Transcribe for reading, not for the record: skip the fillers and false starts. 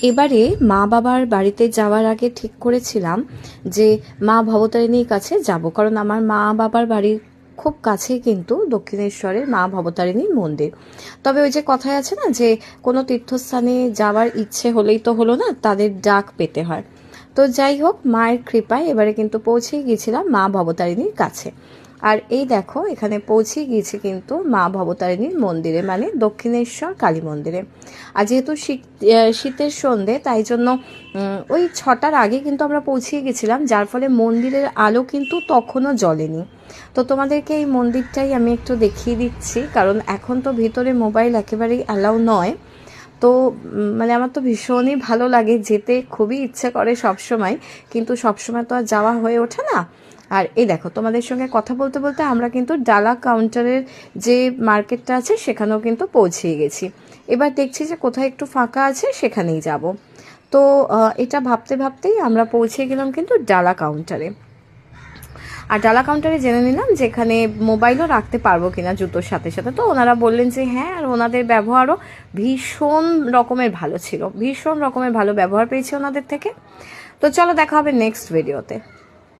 এবারে মা বাবার বাড়িতে যাওয়ার আগে ঠিক করেছিলাম যে মা ভবতারিণীর কাছে যাব, কারণ আমার মা বাবার বাড়ির খুব কাছেই কিন্তু দক্ষিণেশ্বরের মা ভবতারিণীর মন্দির। তবে ওই যে কথায় আছে না যে কোনো তীর্থস্থানে যাওয়ার ইচ্ছে হলেই তো হলো না, তাদের ডাক পেতে হয়। তো যাই হোক, মায়ের কৃপায় এবারে কিন্তু পৌঁছেই গিয়েছিলাম মা ভবতারিণীর কাছে। আর এই দেখো, এখানে পৌঁছে গিয়েছি কিন্তু মা ভবতারিণীর মন্দিরে, মানে দক্ষিণেশ্বর কালী মন্দিরে। আর যেহেতু শীতের সন্ধে, তাই জন্য ওই 6টার আগে কিন্তু আমরা পৌঁছিয়ে গেছিলাম, যার ফলে মন্দিরের আলো কিন্তু তখনও জ্বলেনি। তো তোমাদেরকে এই মন্দিরটাই আমি একটু দেখিয়ে দিচ্ছি, কারণ এখন তো ভিতরে মোবাইল একেবারেই অ্যালাউ নয়। তো মানে আমার তো ভীষণই ভালো লাগে যেতে, খুবই ইচ্ছে করে সব সময়, কিন্তু সবসময় তো আর যাওয়া হয়ে ওঠে না। আর এই দেখো, তোমাদের সঙ্গে কথা বলতে বলতে আমরা কিন্তু ডালা কাউন্টারের যে মার্কেটটা আছে সেখানেও কিন্তু পৌঁছে গেছি। এবার দেখছি যে কোথায় একটু ফাঁকা আছে সেখানেই যাব। তো এটা ভাবতে ভাবতেই আমরা পৌঁছে গেলাম কিন্তু ডালা কাউন্টারে। আর ডালা কাউন্টারে জেনে নিলাম যে এখানে মোবাইলও রাখতে পারবো কিনা জুতোর সাথে সাথে। তো ওনারা বললেন যে হ্যাঁ, আর ওনাদের ব্যবহারও ভীষণ রকমের ভালো ছিল, ভীষণ রকমের ভালো ব্যবহার পেয়েছি ওনাদের থেকে। তো চলো, দেখা হবে নেক্সট ভিডিওতে।